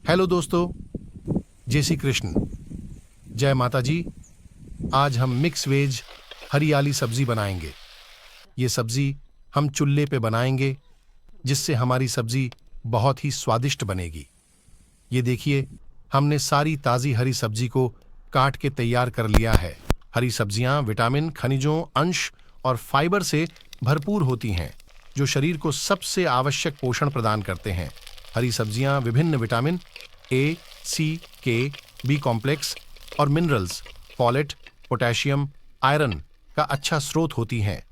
Hello दोस्तों, जय श्री कृष्ण, जय माता जी। आज हम मिक्स वेज हरियाली सब्जी बनाएंगे। ये सब्जी हम चूल्हे पे बनाएंगे, जिससे हमारी सब्जी बहुत ही स्वादिष्ट बनेगी। ये देखिए, हमने सारी ताज़ी हरी सब्जी को काट के तैयार कर लिया है। हरी सब्जियां विटामिन, खनिजों, अंश और फाइबर से भरपूर होती हैं, जो शरीर को सबसे आवश्यक पोषण प्रदान करते हैं। हरी सब्जियां विभिन्न विटामिन ए, सी, के, बी कॉम्प्लेक्स और मिनरल्स, फॉलेट, पोटेशियम, आयरन का अच्छा स्रोत होती हैं।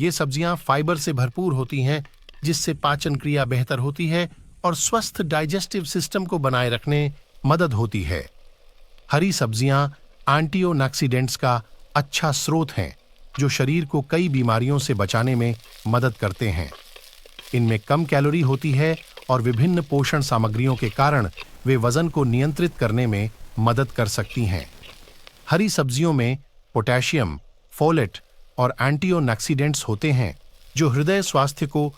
ये सब्जियां फाइबर से भरपूर होती हैं, जिससे पाचन क्रिया बेहतर होती है और स्वस्थ डाइजेस्टिव सिस्टम को बनाए रखने मदद होती है। हरी सब्जियां एंटीऑक्सीडेंट्स का अच्छा स्रोत हैं, जो शरीर को कई बीमारियों से बचाने में मदद करते हैं। इनमें कम कैलोरी होती है और विभिन्न पोषण सामग्रियों के कारण वे वजन को नियंत्रित करने में मदद कर सकती हैं। हरी सब्जियों में पोटेशियम, फोलेट और एंटीऑक्सीडेंट्स होते हैं, जो हृदय स्वास्थ्य को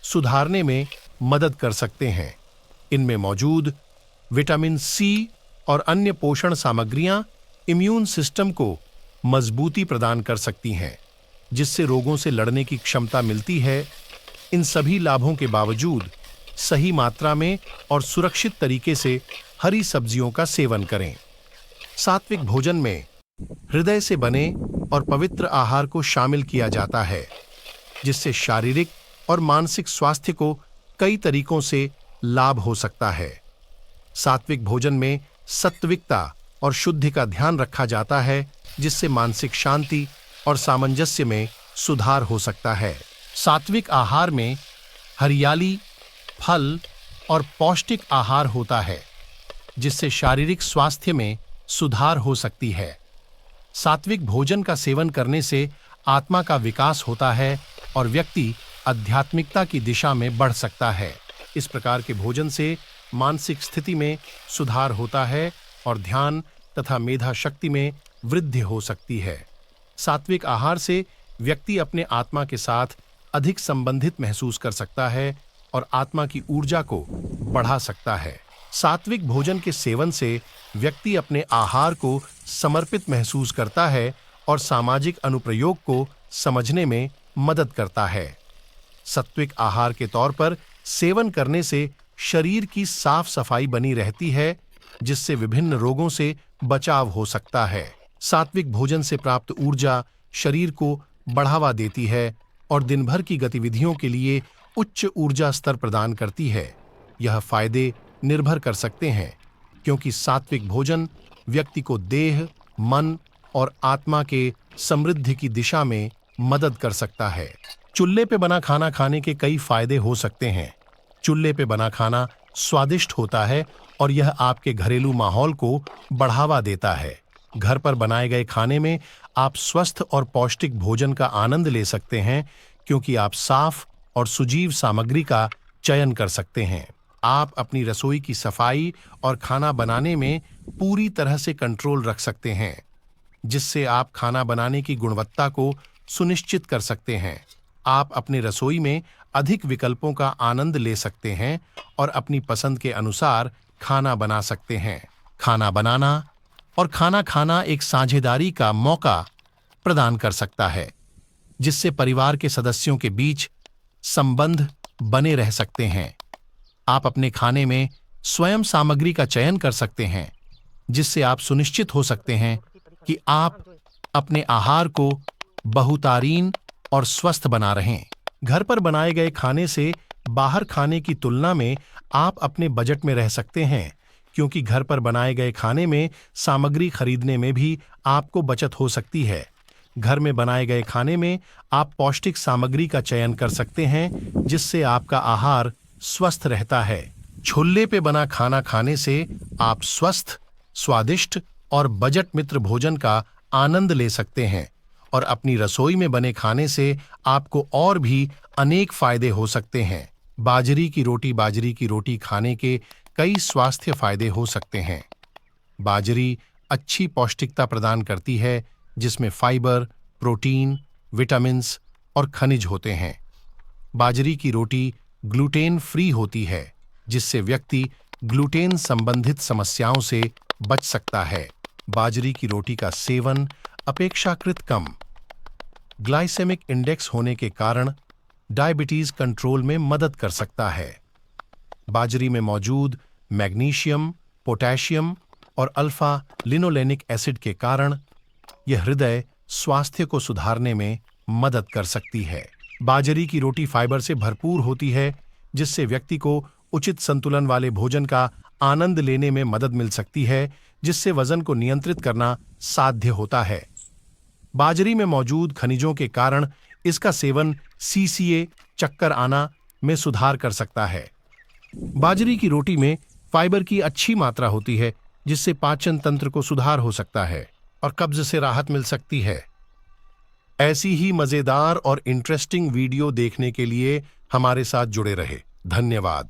सुधारने में मदद कर सकते हैं। इनमें मौजूद विटामिन सी और अन्य पोषण सामग्रियां इम्यून सिस्टम को मजबूती प्रदान कर सकती हैं, जिससे रोगों से लड़ने की क्षमता मिलती है। इन सभी लाभों के बावजूद सही मात्रा में और सुरक्षित तरीके से हरी सब्जियों का सेवन करें। सात्विक भोजन में हृदय से बने और पवित्र आहार को शामिल किया जाता है, जिससे शारीरिक और मानसिक स्वास्थ्य को कई तरीकों से लाभ हो सकता है। सात्विक भोजन में सात्विकता और शुद्धि का ध्यान रखा जाता है, जिससे मानसिक शांति और सामंजस्य में सुधार हो सकता है। सात्विक आहार में हरियाली, फल और पौष्टिक आहार होता है, जिससे शारीरिक स्वास्थ्य में सुधार हो सकती है। सात्विक भोजन का सेवन करने से आत्मा का विकास होता है और व्यक्ति आध्यात्मिकता की दिशा में बढ़ सकता है। इस प्रकार के भोजन से मानसिक स्थिति में सुधार होता है और ध्यान तथा मेधा शक्ति में वृद्धि हो सकती है। सात्विक आहार से व्यक्ति अपने आत्मा के साथ अधिक संबंधित महसूस कर सकता है और आत्मा की ऊर्जा को बढ़ा सकता है। सात्विक भोजन के सेवन से व्यक्ति अपने आहार को समर्पित महसूस करता है और सामाजिक अनुप्रयोग को समझने में मदद करता है। सात्विक आहार के तौर पर सेवन करने से शरीर की साफ सफाई बनी रहती है, जिससे विभिन्न रोगों से बचाव हो सकता है। सात्विक भोजन से प्राप्त ऊर्जा शरीर को बढ़ावा देती है और दिन भर की गतिविधियों के लिए उच्च ऊर्जा स्तर प्रदान करती है। यह फायदे निर्भर कर सकते हैं, क्योंकि सात्विक भोजन व्यक्ति को देह, मन और आत्मा के समृद्धि की दिशा में मदद कर सकता है। चूल्हे पे बना खाना खाने के कई फायदे हो सकते हैं। चूल्हे पे बना खाना स्वादिष्ट होता है और यह आपके घरेलू माहौल को बढ़ावा देता है। घर पर बनाए गए खाने में आप स्वस्थ और पौष्टिक भोजन का आनंद ले सकते हैं, क्योंकि आप साफ और सुजीव सामग्री का चयन कर सकते हैं। आप अपनी रसोई की सफाई और खाना बनाने में पूरी तरह से कंट्रोल रख सकते हैं, जिससे आप खाना बनाने की गुणवत्ता को सुनिश्चित कर सकते हैं। आप अपने रसोई में अधिक विकल्पों का आनंद ले सकते हैं और अपनी पसंद के अनुसार खाना बना सकते हैं। खाना बनाना और खाना खाना एक साझेदारी का मौका प्रदान कर सकता है, जिससे परिवार के सदस्यों के बीच संबंध बने रह सकते हैं। आप अपने खाने में स्वयं सामग्री का चयन कर सकते हैं, जिससे आप सुनिश्चित हो सकते हैं कि आप अपने आहार को बहुतारीन और स्वस्थ बना रहें। घर पर बनाए गए खाने से बाहर खाने की तुलना में आप अपने बजट में रह सकते हैं, क्योंकि घर पर बनाए गए खाने में सामग्री खरीदने में भी आपको बचत हो सकती है। घर में बनाए गए खाने में आप पौष्टिक सामग्री का चयन कर सकते हैं, जिससे आपका आहार स्वस्थ रहता है। चूल्हे पे बना खाना खाने से आप स्वस्थ, स्वादिष्ट और बजट मित्र भोजन का आनंद ले सकते हैं और अपनी रसोई में बने खाने से आपको और भी अनेक फायदे हो सकते हैं। बाजरी की रोटी खाने के कई स्वास्थ्य फायदे हो सकते हैं। बाजरी अच्छी पौष्टिकता प्रदान करती है, जिसमें फाइबर, प्रोटीन, विटामिन्स और खनिज होते हैं। बाजरी की रोटी ग्लूटेन फ्री होती है, जिससे व्यक्ति ग्लूटेन संबंधित समस्याओं से बच सकता है। बाजरे की रोटी का सेवन अपेक्षाकृत कम ग्लाइसेमिक इंडेक्स होने के कारण डायबिटीज कंट्रोल में मदद कर सकता है। बाजरे में मौजूद मैग्नीशियम, पोटेशियम और अल्फा लिनोलेनिक एसिड के कारण यह हृदय स्वास्थ्य को सुधारने में मदद कर सकती है। बाजरे की रोटी फाइबर से भरपूर होती है, जिससे व्यक्ति को उचित संतुलन वाले भोजन का आनंद लेने में मदद मिल सकती है, जिससे वजन को नियंत्रित करना साध्य होता है। बाजरे में मौजूद खनिजों के कारण इसका सेवन सीसीए, चक्कर आना में सुधार कर सकता है। बाजरे की रोटी में फाइबर की अच्छी मात्रा होती है, जिससे पाचन तंत्र को सुधार हो सकता है और कब्ज से राहत मिल सकती है। ऐसी ही मजेदार और इंटरेस्टिंग वीडियो देखने के लिए हमारे साथ जुड़े रहे। धन्यवाद।